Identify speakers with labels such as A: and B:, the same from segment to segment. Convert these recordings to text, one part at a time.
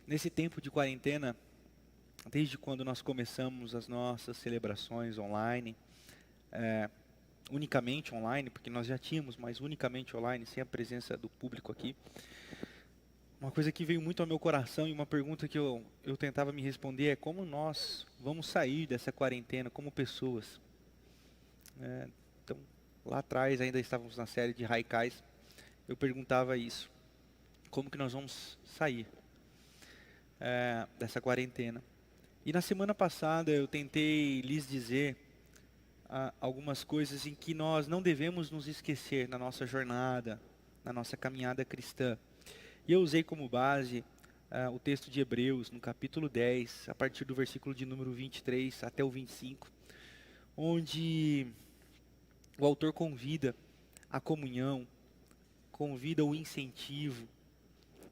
A: Nesse tempo de quarentena, desde quando nós começamos as nossas celebrações online, unicamente online, porque nós já tínhamos, mas unicamente online, sem a presença do público aqui, uma coisa que veio muito ao meu coração e uma pergunta que eu tentava me responder é como nós vamos sair dessa quarentena como pessoas. Então, lá atrás, ainda estávamos na série de Haikais, eu perguntava isso, como que nós vamos sair dessa quarentena? E na semana passada eu tentei lhes dizer algumas coisas em que nós não devemos nos esquecer na nossa jornada, na nossa caminhada cristã. E eu usei como base o texto de Hebreus, no capítulo 10, a partir do versículo de número 23 até o 25, onde o autor convida a comunhão, convida o incentivo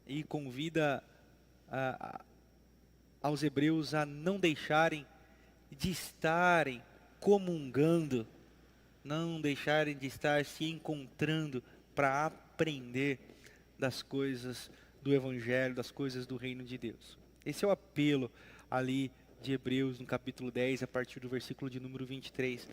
A: e convida aos hebreus a não deixarem de estarem comungando, não deixarem de estar se encontrando para aprender das coisas do Evangelho, das coisas do Reino de Deus. Esse é o apelo ali de Hebreus, no capítulo 10, a partir do versículo de número 23.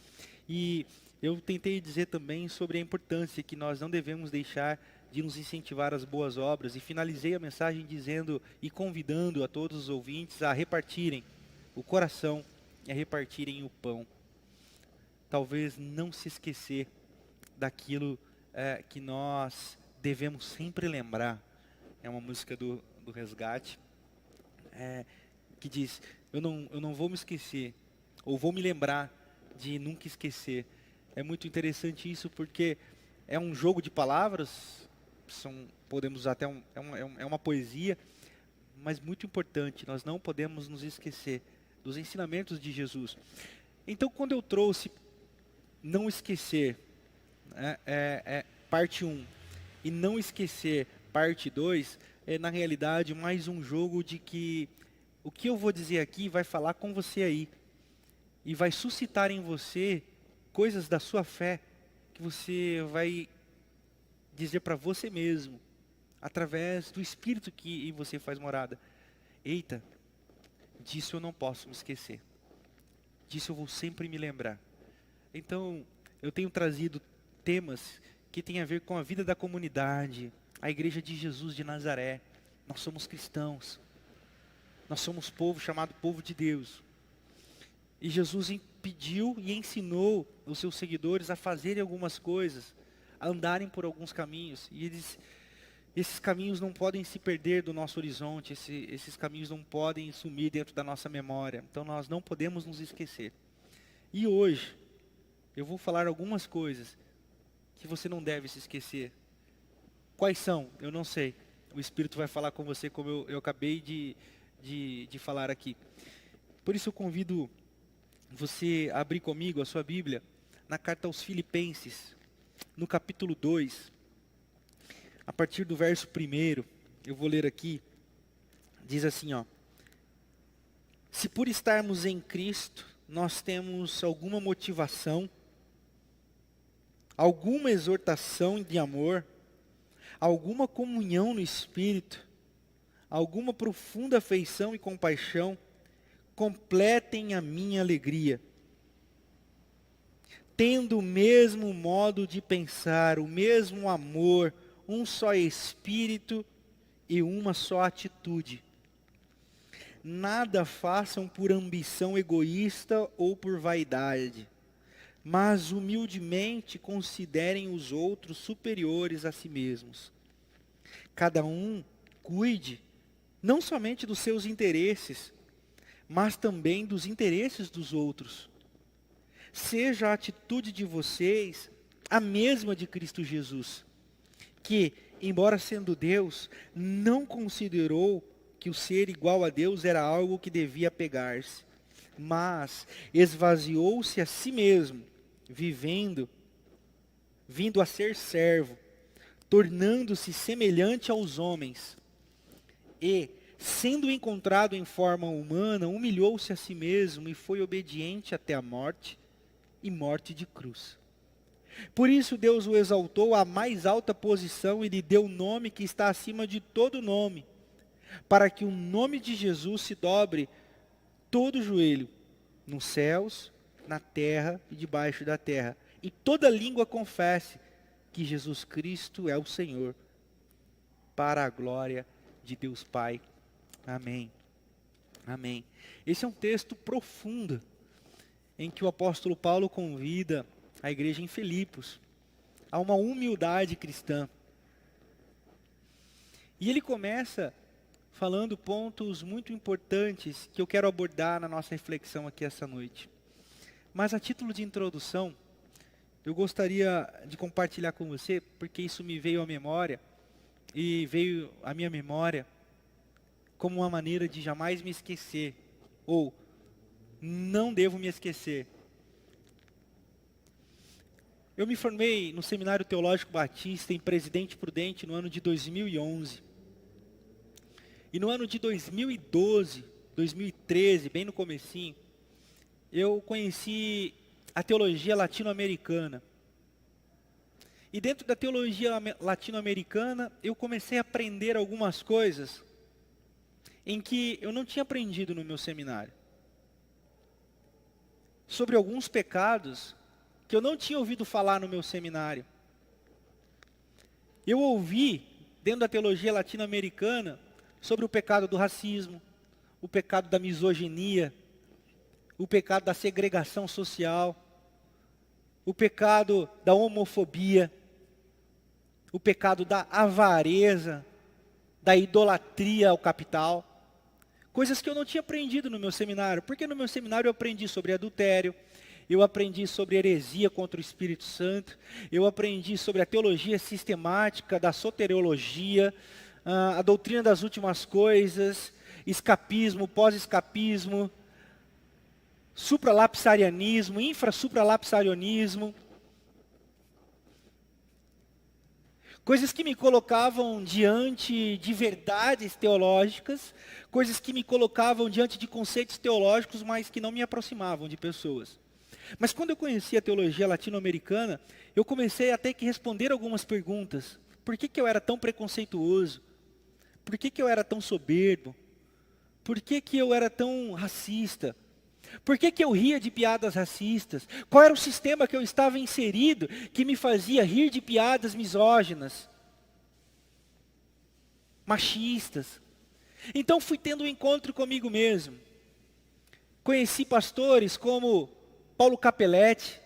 A: E eu tentei dizer também sobre a importância que nós não devemos deixar de nos incentivar às boas obras, e finalizei a mensagem dizendo e convidando a todos os ouvintes a repartirem o coração e a repartirem o pão. Talvez não se esquecer daquilo que nós devemos sempre lembrar. É uma música do Resgate, que diz, eu não vou me esquecer, ou vou me lembrar de nunca esquecer. É muito interessante isso, porque é um jogo de palavras, podemos usar até é uma poesia, mas muito importante, nós não podemos nos esquecer dos ensinamentos de Jesus. Então, quando eu trouxe não esquecer, parte 1, e não esquecer, parte 2, é na realidade mais um jogo de que o que eu vou dizer aqui vai falar com você aí, e vai suscitar em você coisas da sua fé, que você vai dizer para você mesmo, através do Espírito que em você faz morada. Eita, disso eu não posso me esquecer. Disso eu vou sempre me lembrar. Então, eu tenho trazido temas que têm a ver com a vida da comunidade, a Igreja de Jesus de Nazaré. Nós somos cristãos. Nós somos povo chamado povo de Deus. E Jesus pediu e ensinou os seus seguidores a fazerem algumas coisas, a andarem por alguns caminhos. E esses caminhos não podem se perder do nosso horizonte, esses caminhos não podem sumir dentro da nossa memória. Então nós não podemos nos esquecer. E hoje, eu vou falar algumas coisas que você não deve se esquecer. Quais são? Eu não sei. O Espírito vai falar com você como eu acabei de falar aqui. Por isso eu convido você a abrir comigo a sua Bíblia na carta aos Filipenses, no capítulo 2, a partir do verso 1, eu vou ler aqui, diz assim, se por estarmos em Cristo, nós temos alguma motivação, alguma exortação de amor, alguma comunhão no Espírito, alguma profunda afeição e compaixão, completem a minha alegria, tendo o mesmo modo de pensar, o mesmo amor, um só Espírito e uma só atitude. Nada façam por ambição egoísta ou por vaidade, mas humildemente considerem os outros superiores a si mesmos. Cada um cuide não somente dos seus interesses, mas também dos interesses dos outros. Seja a atitude de vocês a mesma de Cristo Jesus, que, embora sendo Deus, não considerou que o ser igual a Deus era algo que devia pegar-se, mas esvaziou-se a si mesmo, vindo a ser servo, tornando-se semelhante aos homens, e, sendo encontrado em forma humana, humilhou-se a si mesmo e foi obediente até a morte, e morte de cruz. Por isso Deus o exaltou à mais alta posição e lhe deu o nome que está acima de todo nome, para que o nome de Jesus se dobre todo o joelho, nos céus, na terra e debaixo da terra, e toda língua confesse que Jesus Cristo é o Senhor, para a glória de Deus Pai. Amém. Amém. Esse é um texto profundo, em que o apóstolo Paulo convida a igreja em Filipos a uma humildade cristã. E ele começa falando pontos muito importantes que eu quero abordar na nossa reflexão aqui essa noite. Mas a título de introdução, eu gostaria de compartilhar com você, porque isso me veio à memória, e veio à minha memória como uma maneira de jamais me esquecer, ou não devo me esquecer. Eu me formei no Seminário Teológico Batista em Presidente Prudente no ano de 2011. E no ano de 2012, 2013, bem no comecinho, eu conheci a teologia latino-americana. E dentro da teologia latino-americana, eu comecei a aprender algumas coisas em que eu não tinha aprendido no meu seminário. Sobre alguns pecados que eu não tinha ouvido falar no meu seminário. Eu ouvi, dentro da teologia latino-americana, sobre o pecado do racismo, o pecado da misoginia, o pecado da segregação social, o pecado da homofobia, o pecado da avareza, da idolatria ao capital. Coisas que eu não tinha aprendido no meu seminário, porque no meu seminário eu aprendi sobre adultério, eu aprendi sobre heresia contra o Espírito Santo, eu aprendi sobre a teologia sistemática da soteriologia, a doutrina das últimas coisas, escapismo, pós-escapismo, supralapsarianismo, infrasupralapsarianismo. Coisas que me colocavam diante de verdades teológicas, coisas que me colocavam diante de conceitos teológicos, mas que não me aproximavam de pessoas. Mas quando eu conheci a teologia latino-americana, eu comecei a ter que responder algumas perguntas. Por que eu era tão preconceituoso? Por que eu era tão soberbo? Por que eu era tão racista? Por que eu ria de piadas racistas? Qual era o sistema que eu estava inserido que me fazia rir de piadas misóginas, machistas? Então fui tendo um encontro comigo mesmo. Conheci pastores como Paulo Capelletti,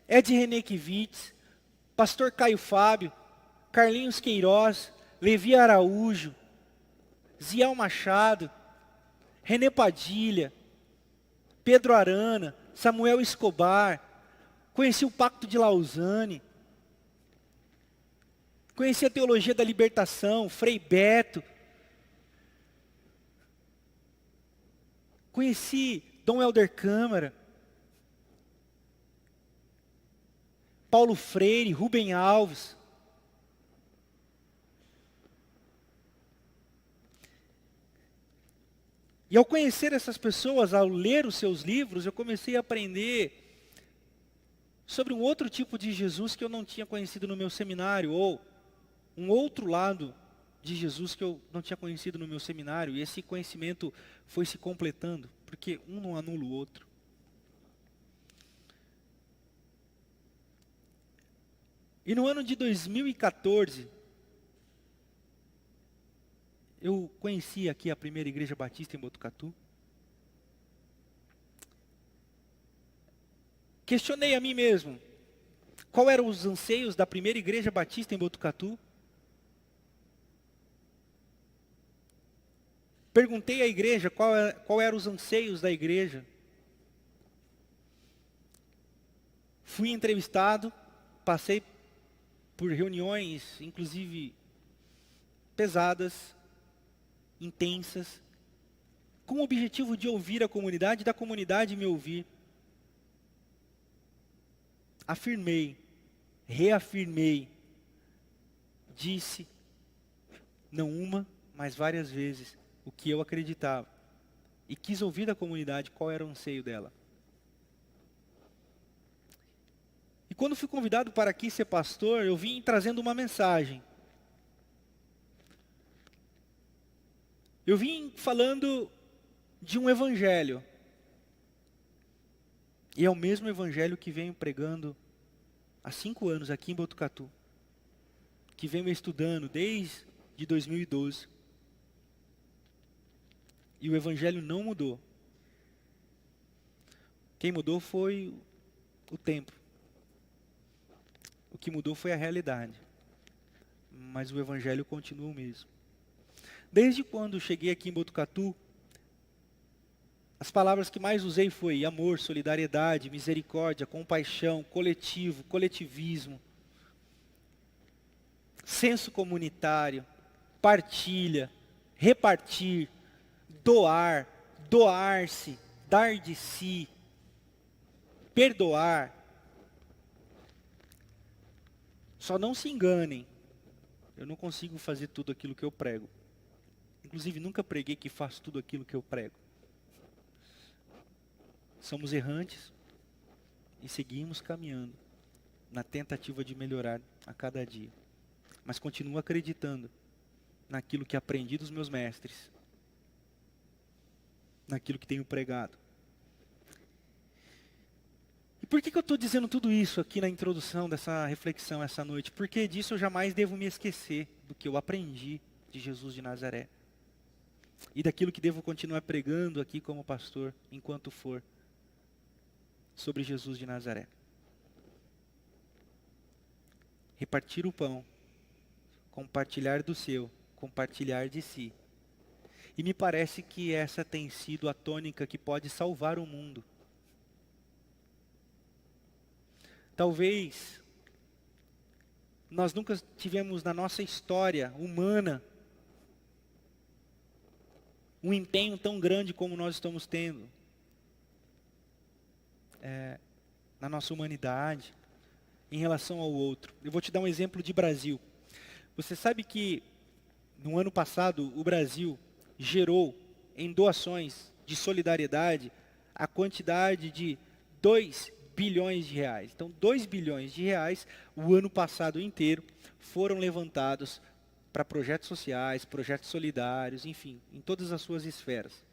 A: Ed Renekiewicz, pastor Caio Fábio, Carlinhos Queiroz, Levi Araújo, Ziel Machado, René Padilha, Pedro Arana, Samuel Escobar, conheci o Pacto de Lausanne, conheci a teologia da libertação, Frei Beto, conheci Dom Helder Câmara, Paulo Freire, Rubem Alves. E ao conhecer essas pessoas, ao ler os seus livros, eu comecei a aprender sobre um outro tipo de Jesus que eu não tinha conhecido no meu seminário, ou um outro lado de Jesus que eu não tinha conhecido no meu seminário, e esse conhecimento foi se completando, porque um não anula o outro. E no ano de 2014, eu conheci aqui a primeira igreja batista em Botucatu. Questionei a mim mesmo, qual eram os anseios da primeira igreja batista em Botucatu? Perguntei à igreja qual eram os anseios da igreja. Fui entrevistado, passei por reuniões, inclusive pesadas, intensas, com o objetivo de ouvir a comunidade, da comunidade me ouvir. Afirmei, reafirmei, disse, não uma, mas várias vezes, o que eu acreditava. E quis ouvir da comunidade qual era o anseio dela. E quando fui convidado para aqui ser pastor, eu vim trazendo uma mensagem. Eu vim falando de um evangelho. E é o mesmo evangelho que venho pregando há 5 anos aqui em Botucatu. Que venho estudando desde 2012. E o evangelho não mudou. Quem mudou foi o tempo. O que mudou foi a realidade. Mas o evangelho continua o mesmo. Desde quando cheguei aqui em Botucatu, as palavras que mais usei foi amor, solidariedade, misericórdia, compaixão, coletivo, coletivismo, senso comunitário, partilha, repartir, doar, doar-se, dar de si, perdoar. Só não se enganem, eu não consigo fazer tudo aquilo que eu prego. Inclusive, nunca preguei que faço tudo aquilo que eu prego. Somos errantes e seguimos caminhando na tentativa de melhorar a cada dia. Mas continuo acreditando naquilo que aprendi dos meus mestres, naquilo que tenho pregado. E por que eu estou dizendo tudo isso aqui na introdução dessa reflexão essa noite? Porque disso eu jamais devo me esquecer do que eu aprendi de Jesus de Nazaré. E daquilo que devo continuar pregando aqui como pastor, enquanto for, sobre Jesus de Nazaré. Repartir o pão, compartilhar do seu, compartilhar de si. E me parece que essa tem sido a tônica que pode salvar o mundo. Talvez nós nunca tivemos na nossa história humana um empenho tão grande como nós estamos tendo na nossa humanidade em relação ao outro. Eu vou te dar um exemplo de Brasil. Você sabe que no ano passado o Brasil gerou em doações de solidariedade a quantidade de 2 bilhões de reais. Então 2 bilhões de reais o ano passado inteiro foram levantados para projetos sociais, projetos solidários, enfim, em todas as suas esferas.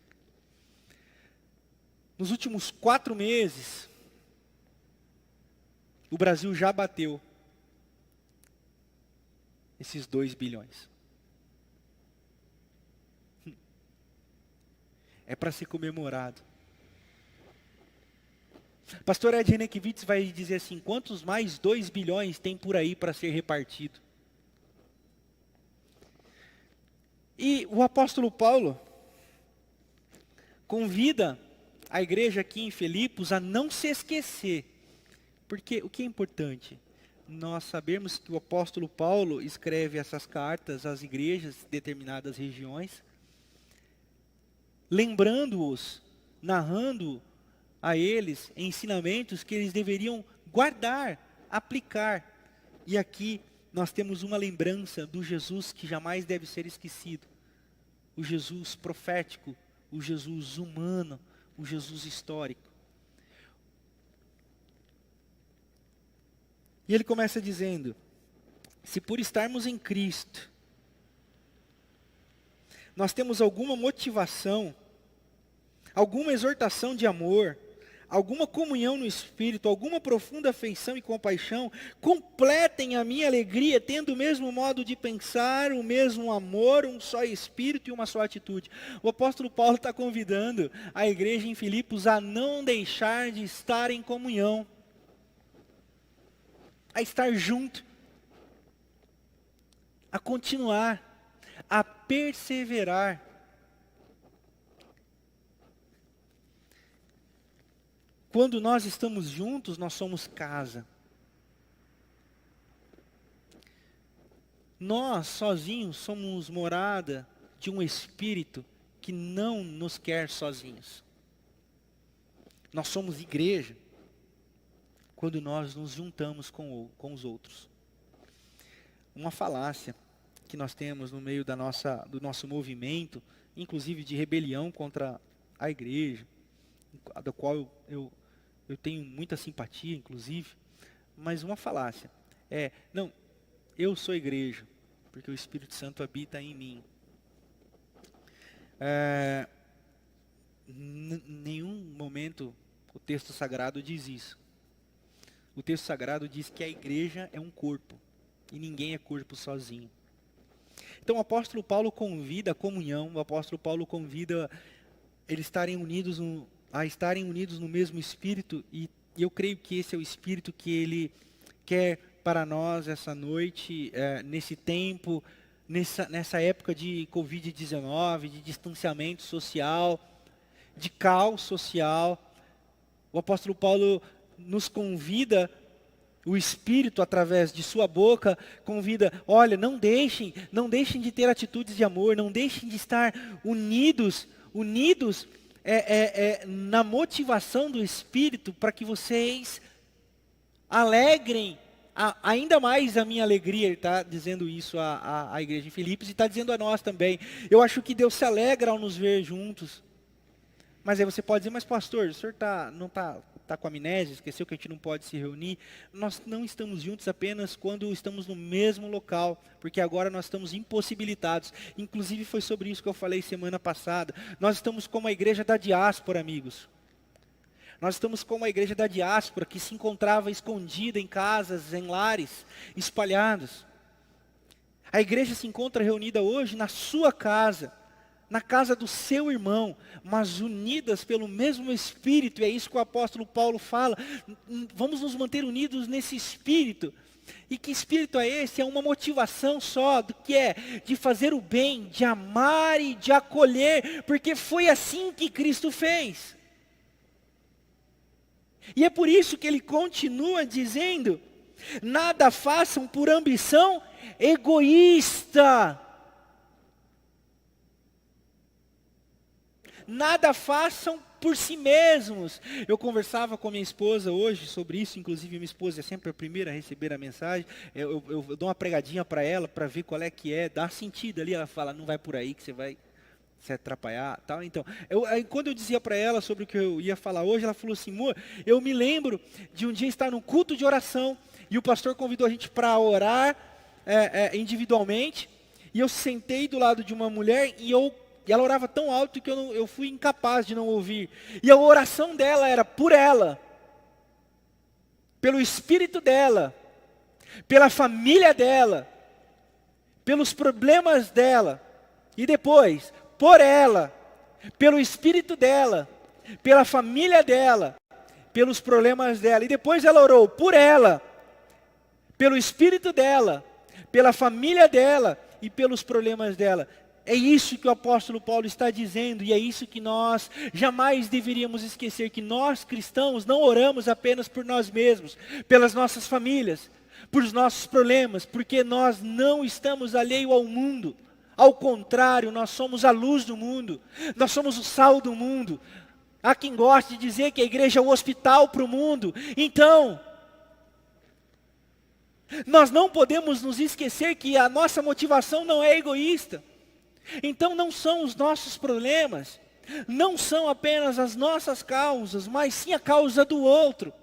A: Nos últimos 4 meses, o Brasil já bateu esses 2 bilhões. É para ser comemorado. Pastor Ed Renekiewicz vai dizer assim, quantos mais 2 bilhões tem por aí para ser repartido? E o apóstolo Paulo convida a igreja aqui em Filipos a não se esquecer. Porque o que é importante? Nós sabemos que o apóstolo Paulo escreve essas cartas às igrejas de determinadas regiões, lembrando-os, narrando a eles ensinamentos que eles deveriam guardar, aplicar. E aqui nós temos uma lembrança do Jesus que jamais deve ser esquecido. O Jesus profético, o Jesus humano, o Jesus histórico. E ele começa dizendo, se por estarmos em Cristo, nós temos alguma motivação, alguma exortação de amor, alguma comunhão no Espírito, alguma profunda afeição e compaixão, completem a minha alegria, tendo o mesmo modo de pensar, o mesmo amor, um só Espírito e uma só atitude. O apóstolo Paulo está convidando a igreja em Filipos a não deixar de estar em comunhão, a estar junto, a continuar, a perseverar. Quando nós estamos juntos, nós somos casa. Nós, sozinhos, somos morada de um Espírito que não nos quer sozinhos. Nós somos igreja quando nós nos juntamos com os outros. Uma falácia que nós temos no meio do nosso movimento, inclusive de rebelião contra a igreja, da qual eu tenho muita simpatia, inclusive, mas uma falácia não, eu sou igreja, porque o Espírito Santo habita em mim. Em nenhum momento o texto sagrado diz isso. O texto sagrado diz que a igreja é um corpo, e ninguém é corpo sozinho. Então o apóstolo Paulo convida a comunhão, o apóstolo Paulo convida eles a estarem unidos no mesmo Espírito, e eu creio que esse é o Espírito que ele quer para nós essa noite, nesse tempo, nessa época de Covid-19, de distanciamento social, de caos social. O apóstolo Paulo nos convida, o Espírito através de sua boca convida, olha, não deixem de ter atitudes de amor, não deixem de estar unidos na motivação do Espírito, para que vocês alegrem ainda mais a minha alegria. Ele está dizendo isso à igreja em Filipos e está dizendo a nós também. Eu acho que Deus se alegra ao nos ver juntos. Mas aí você pode dizer, mas pastor, o senhor não está com amnésia, esqueceu que a gente não pode se reunir? Nós não estamos juntos apenas quando estamos no mesmo local, porque agora nós estamos impossibilitados. Inclusive foi sobre isso que eu falei semana passada. Nós estamos como a igreja da diáspora, amigos. Nós estamos como a igreja da diáspora, que se encontrava escondida em casas, em lares, espalhados. A igreja se encontra reunida hoje na sua casa, na casa do seu irmão, mas unidas pelo mesmo Espírito, e é isso que o apóstolo Paulo fala. Vamos nos manter unidos nesse Espírito. E que Espírito é esse? É uma motivação só, do que é? De fazer o bem, de amar e de acolher, porque foi assim que Cristo fez. E é por isso que ele continua dizendo, nada façam por ambição egoísta. Nada façam por si mesmos. Eu conversava com minha esposa hoje sobre isso, inclusive minha esposa é sempre a primeira a receber a mensagem. Eu dou uma pregadinha para ela, para ver qual é que é, dá sentido ali. Ela fala, não vai por aí que você vai se atrapalhar, tal. Então, quando eu dizia para ela sobre o que eu ia falar hoje, ela falou assim, amor, eu me lembro de um dia estar num culto de oração, e o pastor convidou a gente para orar individualmente, e eu sentei do lado de uma mulher, e ela orava tão alto que eu fui incapaz de não ouvir. E a oração dela era por ela, pelo espírito dela, pela família dela, pelos problemas dela. E depois, por ela, pelo espírito dela, pela família dela, pelos problemas dela. E depois ela orou por ela, pelo espírito dela, pela família dela e pelos problemas dela. É isso que o apóstolo Paulo está dizendo, e é isso que nós jamais deveríamos esquecer, que nós cristãos não oramos apenas por nós mesmos, pelas nossas famílias, por os nossos problemas, porque nós não estamos alheios ao mundo. Ao contrário, nós somos a luz do mundo, nós somos o sal do mundo. Há quem goste de dizer que a igreja é o hospital para o mundo. Então, nós não podemos nos esquecer que a nossa motivação não é egoísta. Então não são os nossos problemas, não são apenas as nossas causas, mas sim a causa do outro.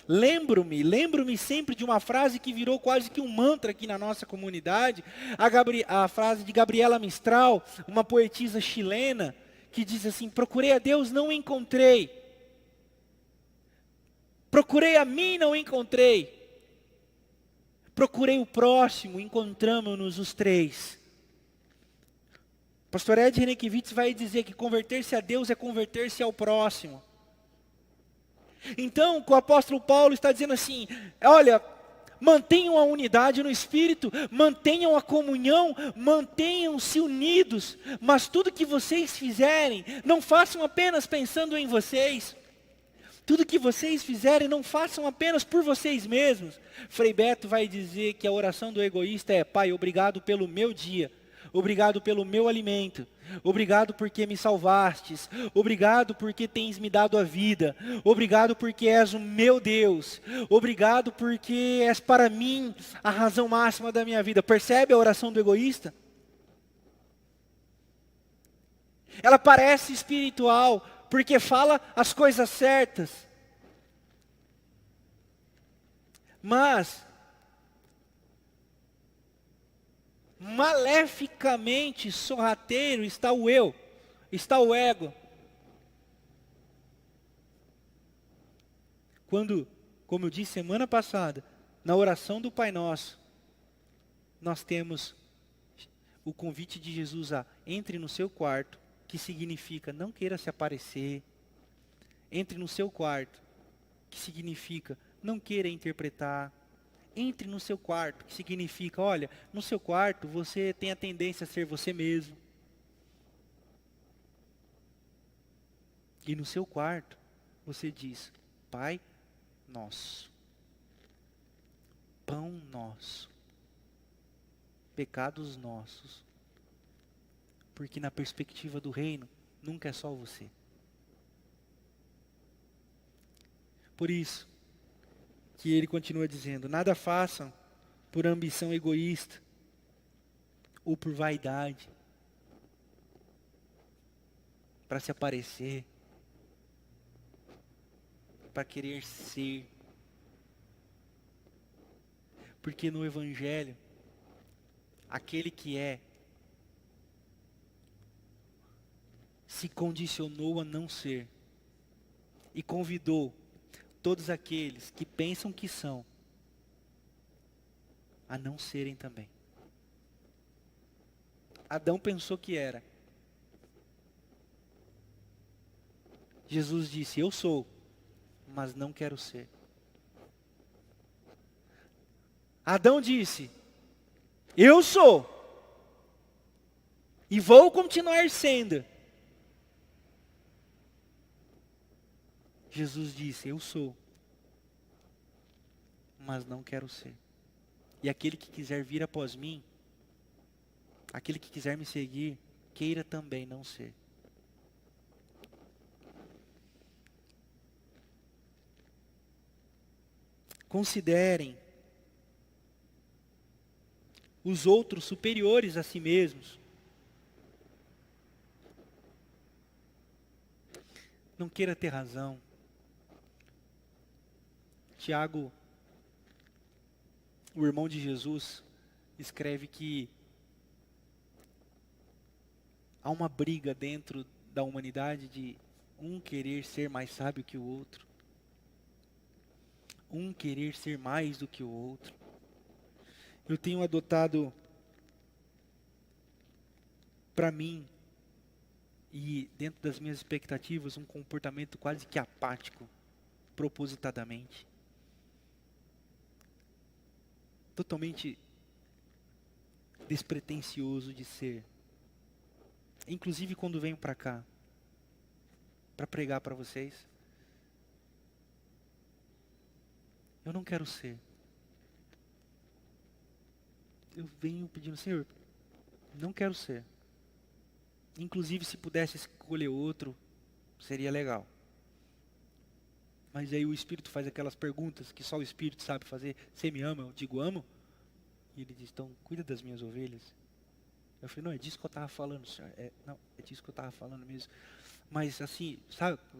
A: Lembro-me sempre de uma frase que virou quase que um mantra aqui na nossa comunidade, a frase de Gabriela Mistral, uma poetisa chilena, que diz assim, procurei a Deus, não encontrei. Procurei a mim, não encontrei. Procurei o próximo, encontramos-nos os três. Pastor Ed Renekiewicz vai dizer que converter-se a Deus é converter-se ao próximo. Então, o apóstolo Paulo está dizendo assim, olha, mantenham a unidade no Espírito, mantenham a comunhão, mantenham-se unidos, mas tudo que vocês fizerem, não façam apenas pensando em vocês. Tudo que vocês fizerem, não façam apenas por vocês mesmos. Frei Beto vai dizer que a oração do egoísta é, Pai, obrigado pelo meu dia. Obrigado pelo meu alimento, obrigado porque me salvastes, obrigado porque tens me dado a vida, obrigado porque és o meu Deus, obrigado porque és para mim a razão máxima da minha vida. Percebe a oração do egoísta? Ela parece espiritual, porque fala as coisas certas, mas maleficamente sorrateiro está o eu. está o ego. Quando, como eu disse semana passada, na oração do Pai Nosso, nós temos o convite de Jesus a entre no seu quarto, que significa não queira se aparecer. Entre no seu quarto, que significa não queira interpretar. Entre no seu quarto, que significa, olha, no seu quarto você tem a tendência a ser você mesmo. E no seu quarto, você diz, Pai Nosso, Pão Nosso, pecados nossos. Porque na perspectiva do reino, nunca é só você. Por isso, que ele continua dizendo, nada façam por ambição egoísta, ou por vaidade, para se aparecer, para querer ser. Porque no Evangelho, aquele que é, se condicionou a não ser, e convidou todos aqueles que pensam que são, a não serem também. Adão pensou que era. Jesus disse, eu sou, mas não quero ser. Adão disse, eu sou, e vou continuar sendo. Jesus disse, eu sou, mas não quero ser. E aquele que quiser vir após mim, aquele que quiser me seguir, queira também não ser. Considerem os outros superiores a si mesmos. Não queira ter razão. Tiago, o irmão de Jesus, escreve que há uma briga dentro da humanidade de um querer ser mais sábio que o outro. Um querer ser mais do que o outro. Eu tenho adotado para mim, e dentro das minhas expectativas, um comportamento quase que apático, propositadamente. Totalmente despretensioso de ser. Inclusive quando venho para cá, para pregar para vocês, eu não quero ser. Eu venho pedindo, Senhor, não quero ser. Inclusive se pudesse escolher outro, seria legal. Mas aí o Espírito faz aquelas perguntas que só o Espírito sabe fazer. Você me ama? Eu digo, amo. E ele diz, então cuida das minhas ovelhas. Eu falei, não, é disso que eu estava falando, Senhor. Não, é disso que eu estava falando mesmo. Mas assim,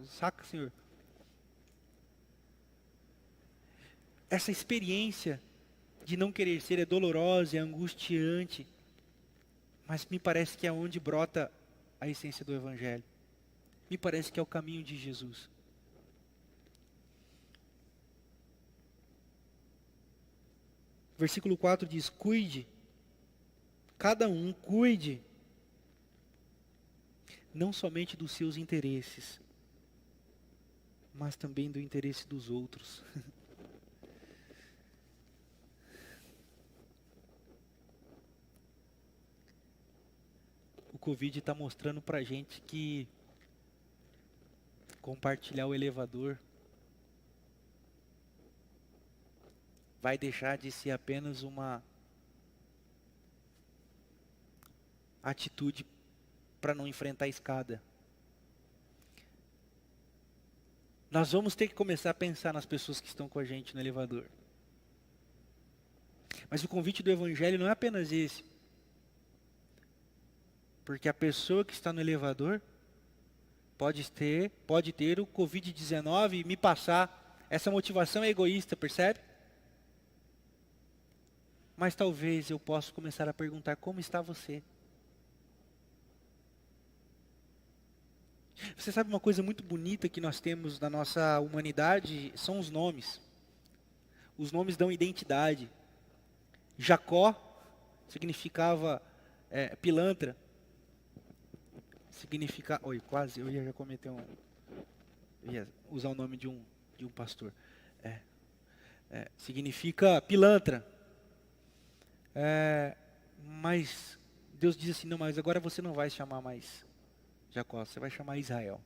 A: saca, Senhor? Essa experiência de não querer ser é dolorosa, é angustiante. Mas me parece que é onde brota a essência do Evangelho. Me parece que é o caminho de Jesus. Versículo 4 diz, cuide, cada um cuide, não somente dos seus interesses, mas também do interesse dos outros. O Covid está mostrando pra gente que compartilhar o elevador vai deixar de ser apenas uma atitude para não enfrentar a escada. Nós vamos ter que começar a pensar nas pessoas que estão com a gente no elevador. Mas o convite do Evangelho não é apenas esse. Porque a pessoa que está no elevador pode ter o Covid-19 e me passar. Essa motivação é egoísta, percebe? Mas talvez eu possa começar a perguntar, como está você? Você sabe uma coisa muito bonita que nós temos na nossa humanidade? São os nomes. Os nomes dão identidade. Jacó significava pilantra. Significa... Oi, quase, eu ia já cometer um... Eu ia usar o nome de um pastor. Significa pilantra. Mas Deus diz assim, não, mas agora você não vai se chamar mais Jacó, você vai chamar Israel.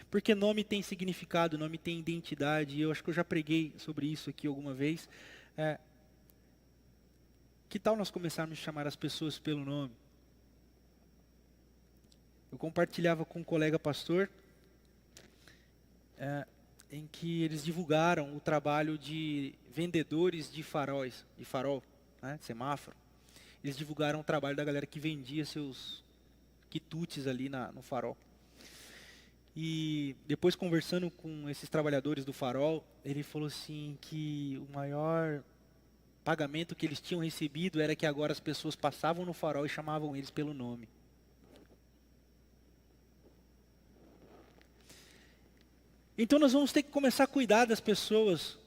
A: Porque nome tem significado, nome tem identidade, e eu acho que eu já preguei sobre isso aqui alguma vez. Que tal nós começarmos a chamar as pessoas pelo nome? Eu compartilhava com um colega pastor, em que eles divulgaram o trabalho de vendedores de farol, né, semáforo. Eles divulgaram o trabalho da galera que vendia seus quitutes ali no farol. E depois, conversando com esses trabalhadores do farol, ele falou assim que o maior pagamento que eles tinham recebido era que agora as pessoas passavam no farol e chamavam eles pelo nome. Então nós vamos ter que começar a cuidar das pessoas.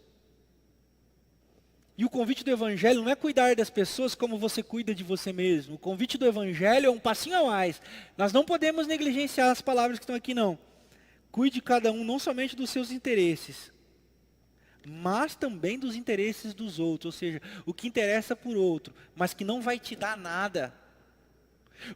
A: E o convite do Evangelho não é cuidar das pessoas como você cuida de você mesmo. O convite do Evangelho é um passinho a mais. Nós não podemos negligenciar as palavras que estão aqui, não. Cuide cada um não somente dos seus interesses, mas também dos interesses dos outros. Ou seja, o que interessa por outro, mas que não vai te dar nada.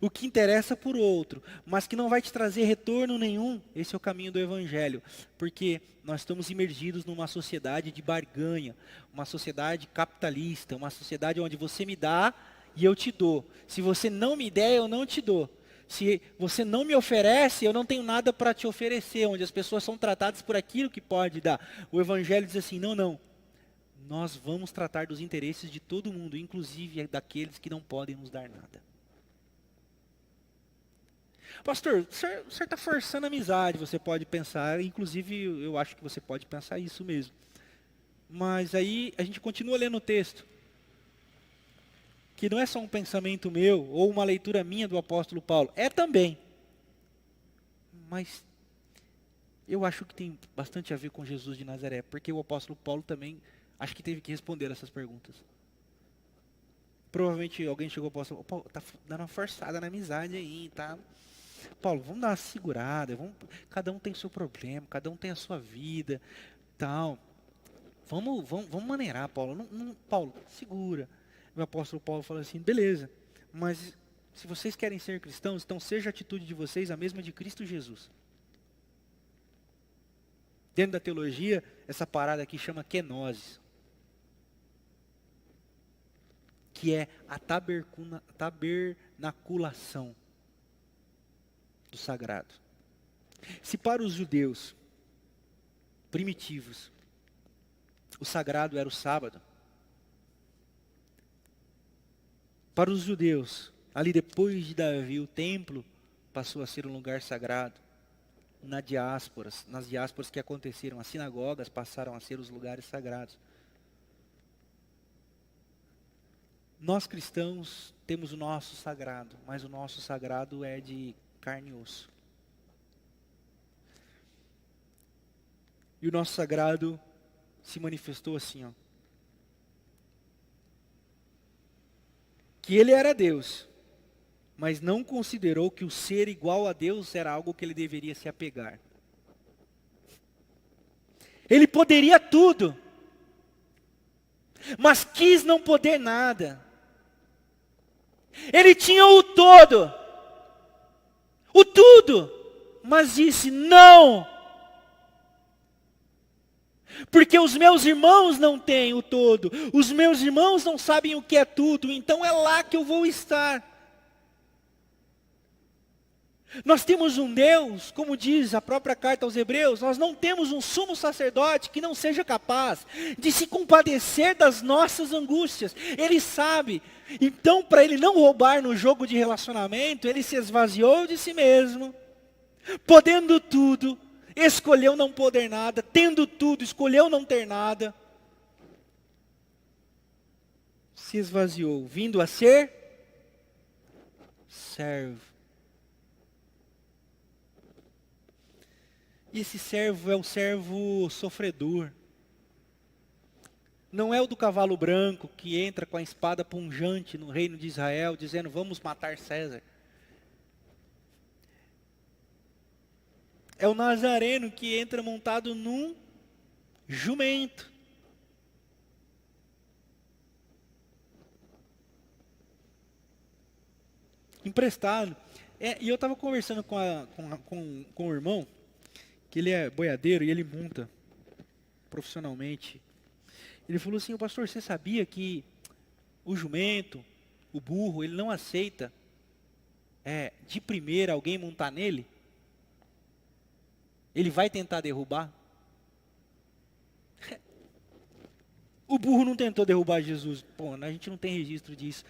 A: O que interessa por outro, mas que não vai te trazer retorno nenhum. Esse é o caminho do Evangelho. Porque nós estamos imergidos numa sociedade de barganha, uma sociedade capitalista, uma sociedade onde você me dá e eu te dou. Se você não me der, eu não te dou. Se você não me oferece, eu não tenho nada para te oferecer, onde as pessoas são tratadas por aquilo que pode dar. O Evangelho diz assim, não. Nós vamos tratar dos interesses de todo mundo, inclusive daqueles que não podem nos dar nada. Pastor, o senhor está forçando a amizade, você pode pensar, inclusive eu acho que você pode pensar isso mesmo. Mas aí a gente continua lendo o texto. Que não é só um pensamento meu, ou uma leitura minha do apóstolo Paulo. É também. Mas eu acho que tem bastante a ver com Jesus de Nazaré. Porque o apóstolo Paulo também, acho que teve que responder essas perguntas. Provavelmente alguém chegou ao apóstolo, Paulo, tá dando uma forçada na amizade aí, tá? Paulo, vamos dar uma segurada, cada um tem seu problema, cada um tem a sua vida, tal. Vamos maneirar, Paulo. Paulo, segura. O apóstolo Paulo fala assim, beleza, mas se vocês querem ser cristãos, então seja a atitude de vocês a mesma de Cristo Jesus. Dentro da teologia, essa parada aqui chama kenosis, que é a tabernaculação do sagrado. Se para os judeus primitivos, o sagrado era o sábado, para os judeus, ali depois de Davi, o templo passou a ser um lugar sagrado. Nas diásporas que aconteceram, as sinagogas passaram a ser os lugares sagrados. Nós cristãos temos o nosso sagrado, mas o nosso sagrado é de carne e osso. E o nosso sagrado se manifestou assim, que ele era Deus, mas não considerou que o ser igual a Deus era algo que ele deveria se apegar. Ele poderia tudo, mas quis não poder nada. Ele tinha o todo, o tudo, mas disse não. Porque os meus irmãos não têm o todo, os meus irmãos não sabem o que é tudo, então é lá que eu vou estar. Nós temos um Deus, como diz a própria carta aos Hebreus, nós não temos um sumo sacerdote que não seja capaz de se compadecer das nossas angústias. Ele sabe. Então, para ele não roubar no jogo de relacionamento, ele se esvaziou de si mesmo, podendo tudo, escolheu não poder nada, tendo tudo, escolheu não ter nada. Se esvaziou, vindo a ser servo. E esse servo é o servo sofredor. Não é o do cavalo branco que entra com a espada punjante no reino de Israel, dizendo, vamos matar César. É o nazareno que entra montado num jumento. Emprestado. E eu estava conversando com o irmão, que ele é boiadeiro e ele monta profissionalmente. Ele falou assim, pastor, você sabia que o jumento, o burro, ele não aceita de primeira alguém montar nele? Ele vai tentar derrubar? O burro não tentou derrubar Jesus. Pô, a gente não tem registro disso.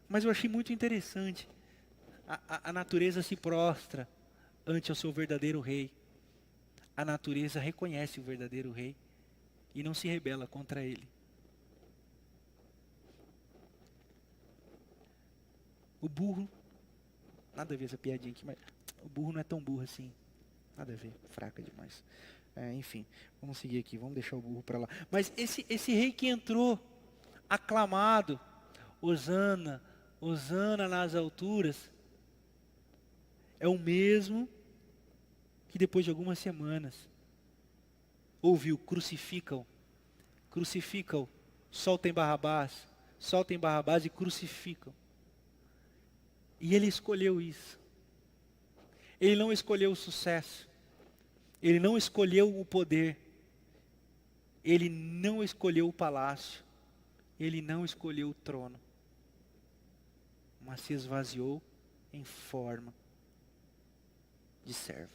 A: Mas eu achei muito interessante. A natureza se prostra ante o seu verdadeiro rei. A natureza reconhece o verdadeiro rei e não se rebela contra ele. O burro, nada a ver essa piadinha aqui, mas o burro não é tão burro assim. Nada a ver, fraca demais. Enfim, vamos seguir aqui, vamos deixar o burro para lá. Mas esse rei que entrou, aclamado, Hosana, Hosana nas alturas, é o mesmo que depois de algumas semanas ouviu, crucificam, soltem Barrabás e crucificam. E ele escolheu isso. Ele não escolheu o sucesso. Ele não escolheu o poder. Ele não escolheu o palácio. Ele não escolheu o trono. Mas se esvaziou em forma de servo.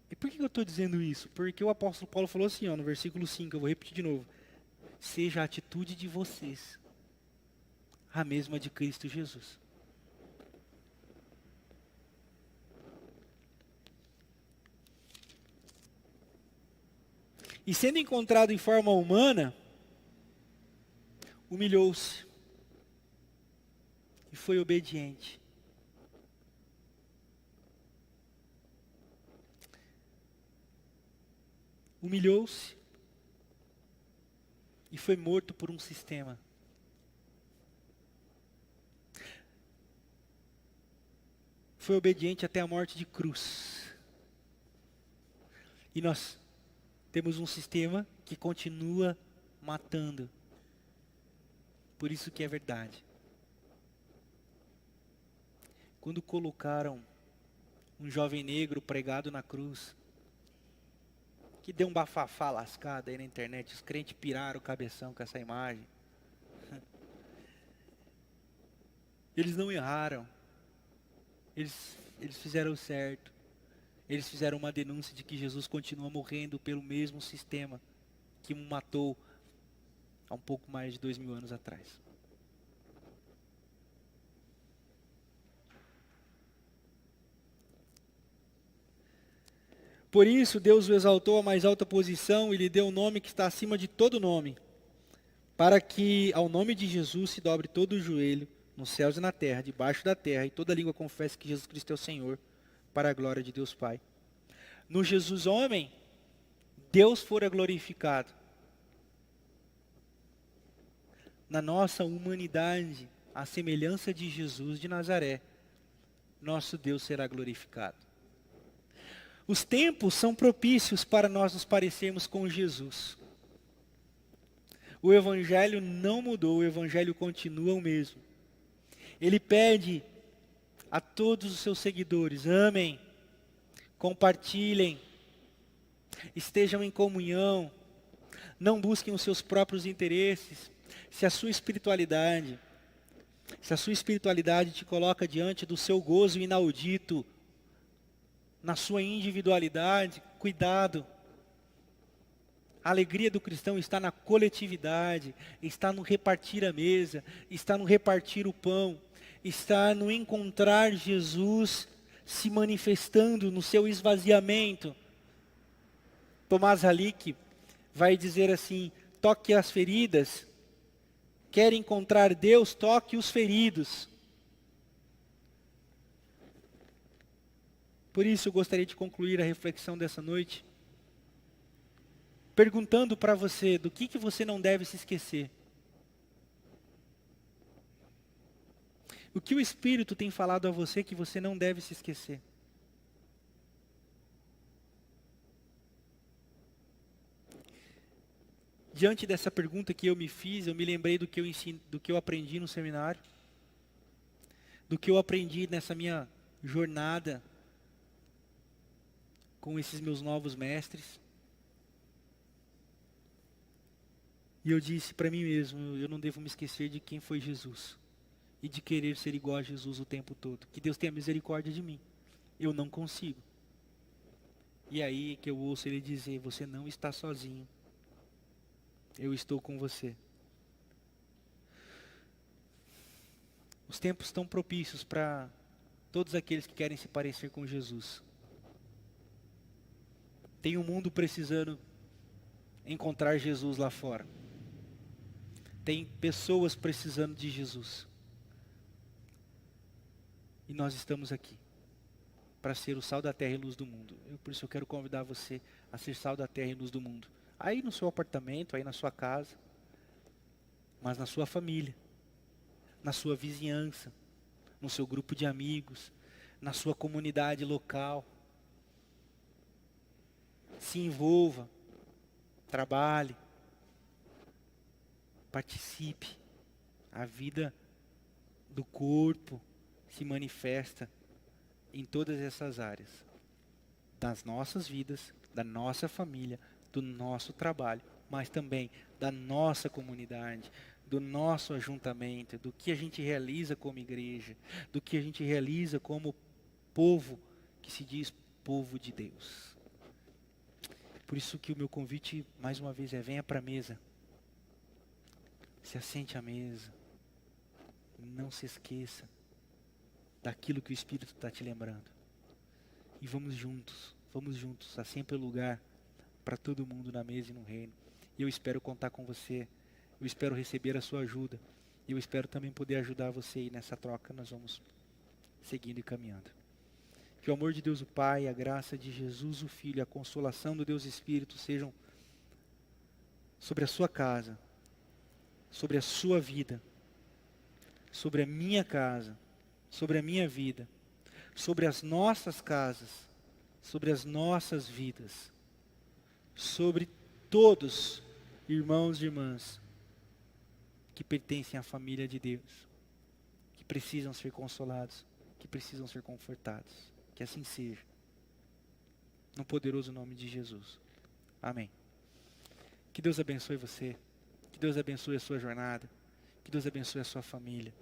A: E por que eu estou dizendo isso? Porque o apóstolo Paulo falou assim, no versículo 5, eu vou repetir de novo. Seja a atitude de vocês a mesma de Cristo Jesus. E sendo encontrado em forma humana, humilhou-se e foi obediente. Humilhou-se e foi morto por um sistema. Foi obediente até a morte de cruz. E nós temos um sistema que continua matando. Por isso que é verdade. Quando colocaram um jovem negro pregado na cruz, que deu um bafafá lascado aí na internet, os crentes piraram o cabeção com essa imagem. Eles não erraram. Eles fizeram o certo. Eles fizeram uma denúncia de que Jesus continua morrendo pelo mesmo sistema que o matou há um pouco mais de 2000 anos atrás. Por isso, Deus o exaltou à mais alta posição e lhe deu um nome que está acima de todo nome, para que ao nome de Jesus se dobre todo o joelho, nos céus e na terra, debaixo da terra, e toda língua confesse que Jesus Cristo é o Senhor, para a glória de Deus Pai. No Jesus homem, Deus fora glorificado. Na nossa humanidade, a semelhança de Jesus de Nazaré, nosso Deus será glorificado. Os tempos são propícios para nós nos parecermos com Jesus. O Evangelho não mudou, o Evangelho continua o mesmo. Ele pede a todos os seus seguidores, amem, compartilhem, estejam em comunhão, não busquem os seus próprios interesses. Se a sua espiritualidade te coloca diante do seu gozo inaudito, na sua individualidade, cuidado. A alegria do cristão está na coletividade, está no repartir a mesa, está no repartir o pão, está no encontrar Jesus se manifestando no seu esvaziamento. Tomás Halick vai dizer assim, toque as feridas, quer encontrar Deus, toque os feridos. Por isso eu gostaria de concluir a reflexão dessa noite perguntando para você do que você não deve se esquecer. O que o Espírito tem falado a você que você não deve se esquecer? Diante dessa pergunta que eu me fiz, eu me lembrei do que eu aprendi no seminário, do que eu aprendi nessa minha jornada com esses meus novos mestres. E eu disse para mim mesmo, eu não devo me esquecer de quem foi Jesus. E de querer ser igual a Jesus o tempo todo. Que Deus tenha misericórdia de mim. Eu não consigo. E aí que eu ouço ele dizer, você não está sozinho. Eu estou com você. Os tempos estão propícios para todos aqueles que querem se parecer com Jesus. Tem um mundo precisando encontrar Jesus lá fora. Tem pessoas precisando de Jesus. E nós estamos aqui para ser o sal da terra e luz do mundo. Por isso eu quero convidar você a ser sal da terra e luz do mundo. Aí no seu apartamento, aí na sua casa, mas na sua família, na sua vizinhança, no seu grupo de amigos, na sua comunidade local. Se envolva, trabalhe, participe. A vida do corpo se manifesta em todas essas áreas. Das nossas vidas, da nossa família, do nosso trabalho, mas também da nossa comunidade, do nosso ajuntamento, do que a gente realiza como igreja, do que a gente realiza como povo que se diz povo de Deus. Por isso que o meu convite, mais uma vez, venha para a mesa. Se assente à mesa. Não se esqueça daquilo que o Espírito está te lembrando. E vamos juntos, há sempre lugar para todo mundo na mesa e no reino. E eu espero contar com você, eu espero receber a sua ajuda, e eu espero também poder ajudar você aí nessa troca. Nós vamos seguindo e caminhando. Que o amor de Deus o Pai, a graça de Jesus o Filho, a consolação do Deus Espírito sejam sobre a sua casa, sobre a sua vida, sobre a minha casa, sobre a minha vida, sobre as nossas casas, sobre as nossas vidas, sobre todos, irmãos e irmãs, que pertencem à família de Deus, que precisam ser consolados, que precisam ser confortados. Que assim seja. No poderoso nome de Jesus. Amém. Que Deus abençoe você. Que Deus abençoe a sua jornada. Que Deus abençoe a sua família.